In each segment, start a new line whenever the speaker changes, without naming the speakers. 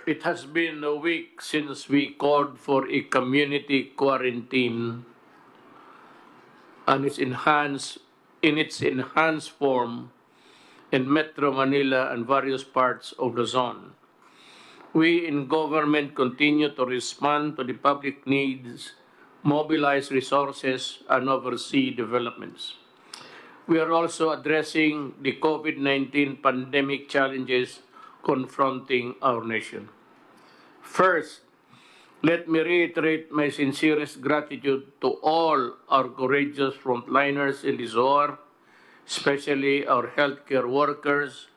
It has been a week since we called for a community quarantine and in its enhanced form in Metro Manila and various parts of the zone. We in government continue to respond to the public needs, mobilize resources, and oversee developments. We are also addressing the COVID-19 pandemic challenges confronting our nation. First, let me reiterate my sincerest gratitude to all our courageous frontliners in this war, especially our healthcare workers,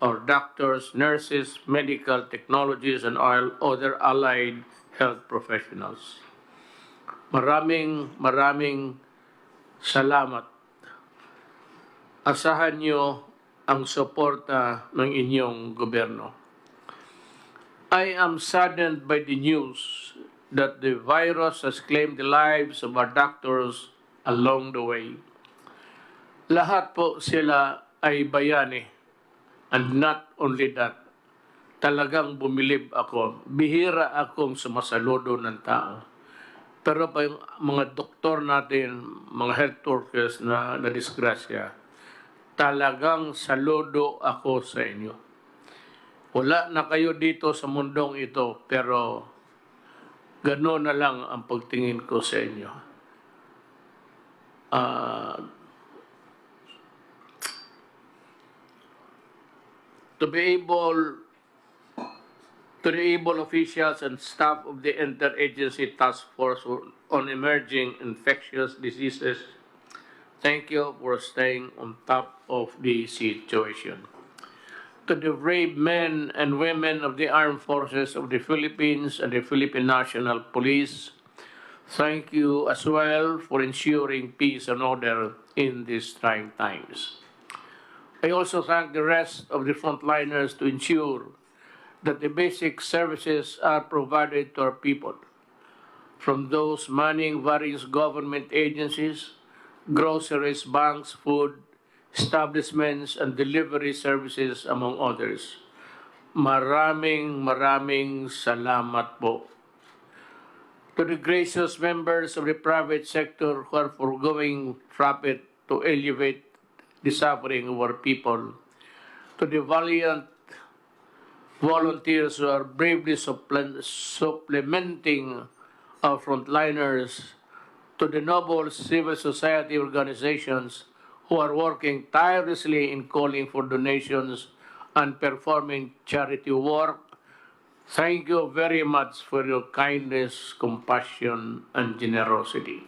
our doctors, nurses, medical technologists, and all other allied health professionals. Maraming salamat. Asahan niyo ang suporta ng inyong gobyerno. I am saddened by the news that the virus has claimed the lives of our doctors along the way. Lahat po sila ay bayani. And not only that, talagang bumilib ako. Bihira akong sumasaludo ng tao. Pero pa yung mga doktor natin, mga health workers na nadisgrasya, talagang saludo ako sa inyo. Wala na kayo dito sa mundong ito, pero gano'n na lang ang pagtingin ko sa inyo. To the able officials and staff of the Interagency Task Force on Emerging Infectious Diseases, thank you for staying on top of the situation. To the brave men and women of the Armed Forces of the Philippines and the Philippine National Police, thank you as well for ensuring peace and order in these trying times. I also thank the rest of the frontliners to ensure that the basic services are provided to our people, from those manning various government agencies, groceries, banks, food, establishments, and delivery services, among others. Maraming salamat po. To the gracious members of the private sector who are foregoing profit to elevate the suffering of our people, to the valiant volunteers who are bravely supplementing our frontliners, to the noble civil society organizations who are working tirelessly in calling for donations and performing charity work, thank you very much for your kindness, compassion, and generosity.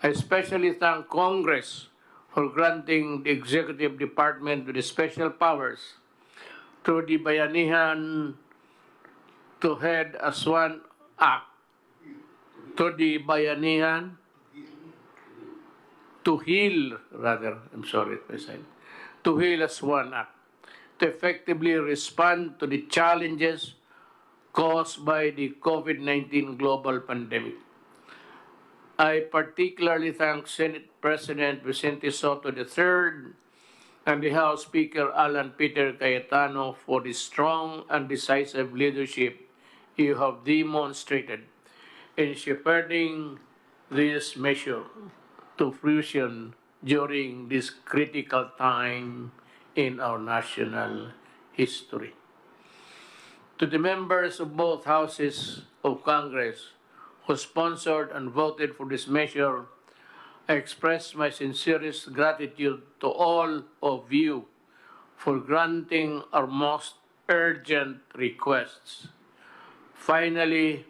I especially thank Congress for granting the Executive Department with the special powers through the Bayanihan to Head as One Act, to the Bayanihan to Heal, to Heal as One Act, to effectively respond to the challenges caused by the COVID-19 global pandemic. I particularly thank Senate President Vicente Soto III and the House Speaker Alan Peter Cayetano for the strong and decisive leadership you have demonstrated in shepherding this measure to fruition during this critical time in our national history. To the members of both houses of Congress who sponsored and voted for this measure, I express my sincerest gratitude to all of you for granting our most urgent requests. Finally,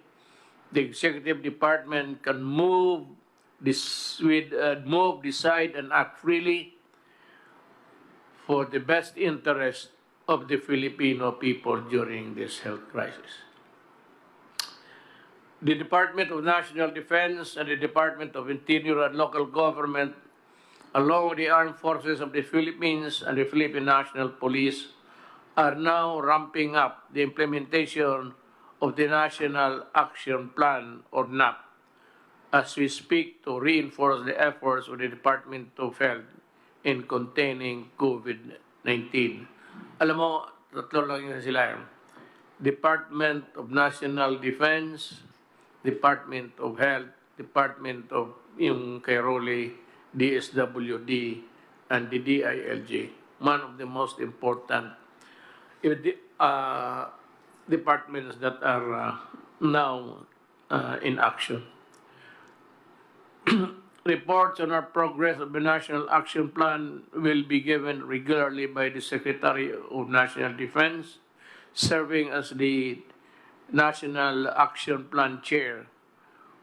the Executive Department can decide, and act freely for the best interest of the Filipino people during this health crisis. The Department of National Defense and the Department of Interior and Local Government, along with the Armed Forces of the Philippines and the Philippine National Police, are now ramping up the implementation of the National Action Plan, or NAP, as we speak, to reinforce the efforts of the Department of Health in containing COVID-19. Alam mo, tatlo lang yun sila. Department of National Defense, Department of Health, Department of yung kay Rolly, DSWD, and the DILG. One of the most important departments that are now in action. Reports on our progress of the National Action Plan will be given regularly by the Secretary of National Defense, serving as the National Action Plan Chair,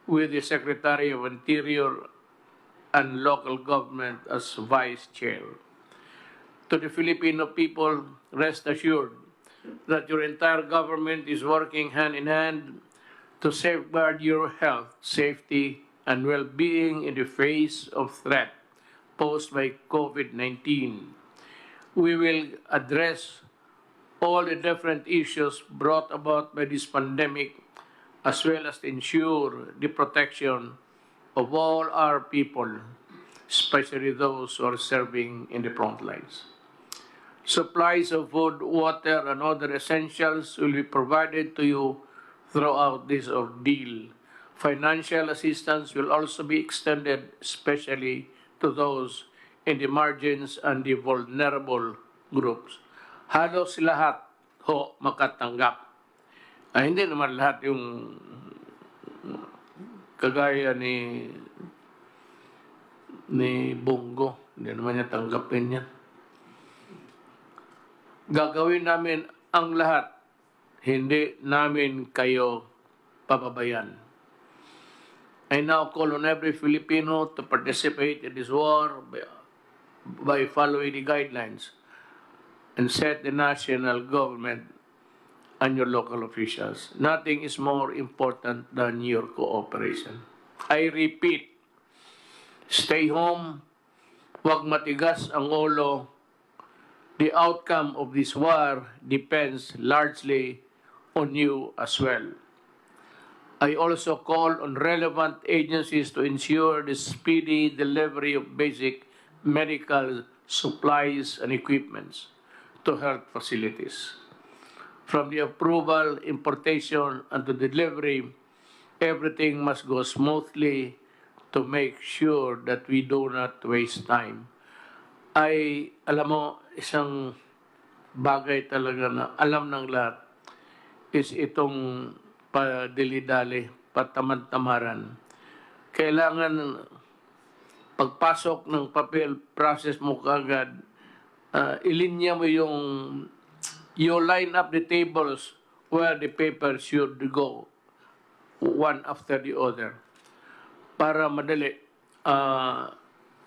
with the Secretary of Interior and Local Government as Vice Chair. To the Filipino people, rest assured that your entire government is working hand in hand to safeguard your health, safety, and well-being in the face of threat posed by COVID-19. We will address all the different issues brought about by this pandemic, as well as to ensure the protection of all our people, especially those who are serving in the front lines. Supplies of food, water, and other essentials will be provided to you throughout this ordeal. Financial assistance will also be extended, especially to those in the margins and the vulnerable groups. Halos lahat ho makatanggap. Ay, hindi naman lahat yung kagaya ni Bongo. Hindi naman niya tanggapin yan. Gagawin namin ang lahat. Hindi namin kayo pababayan. I now call on every Filipino to participate in this war by following the guidelines and set the national government and your local officials. Nothing is more important than your cooperation. I repeat, stay home, huwag matigas ang ulo. The outcome of this war depends largely on you as well. I also call on relevant agencies to ensure the speedy delivery of basic medical supplies and equipments to health facilities. From the approval, importation, and the delivery, everything must go smoothly to make sure that we do not waste time. Alam mo, isang bagay talaga na alam ng lahat is itong padili-dali, patamad-tamaran. Kailangan pagpasok ng papel, process mo kagad, ilinya mo yung, you line up the tables where the papers should go, one after the other, para madali.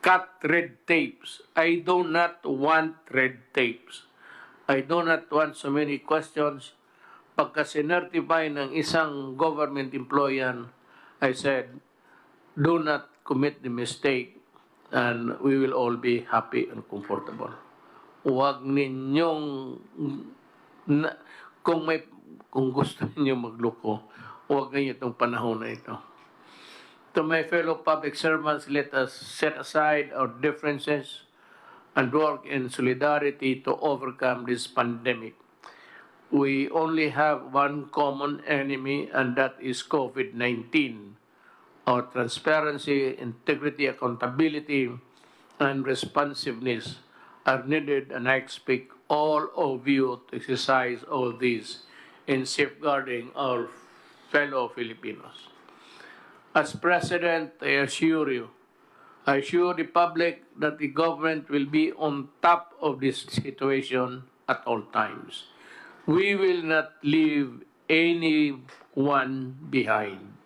Cut red tapes. I do not want red tapes. I do not want so many questions. Pagka sinertify ng isang government employee, I said, do not commit the mistake and we will all be happy and comfortable. Huwag ninyong, kung gusto niyo magloko, huwag ninyo itong panahon na ito. To my fellow public servants, let us set aside our differences and work in solidarity to overcome this pandemic. We only have one common enemy, and that is COVID-19. Our transparency, integrity, accountability, and responsiveness are needed, and I expect all of you to exercise all these in safeguarding our fellow Filipinos. As President, I assure the public that the government will be on top of this situation at all times. We will not leave anyone behind.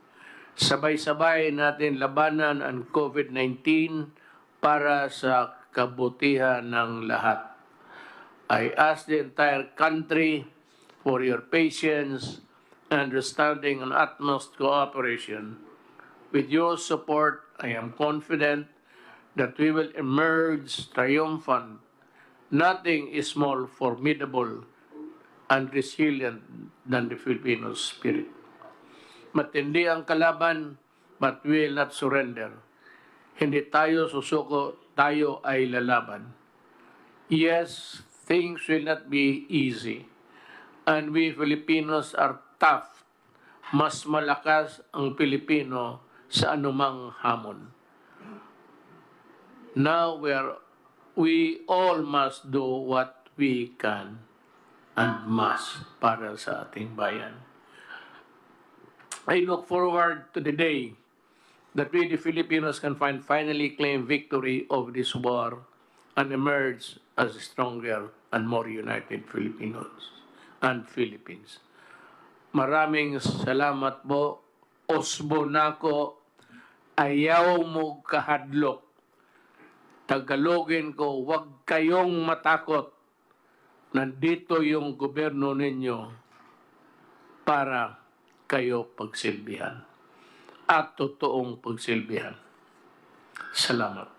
Sabay-sabay natin labanan ang COVID-19 para sa kabutihan ng lahat. I ask the entire country for your patience, understanding, and utmost cooperation. With your support, I am confident that we will emerge triumphant. Nothing is more formidable and resilient than the Filipino spirit. Matindi ang kalaban, but we will not surrender. Hindi tayo susuko, tayo ay lalaban. Yes, things will not be easy, And we Filipinos are tough. Mas malakas ang Pilipino sa anumang hamon. Now we all must do what we can and must para sa ating bayan. I look forward to the day that we, the Filipinos, can finally claim victory over this war and emerge as stronger and more united Filipinos and Philippines. Maraming salamat po. Osbo nako, ayaw mo kahadlok. Tagalogin ko, huwag kayong matakot. Nandito yung gobyerno ninyo para kayo pagsilbihan at totoong pagsilbihan. Salamat.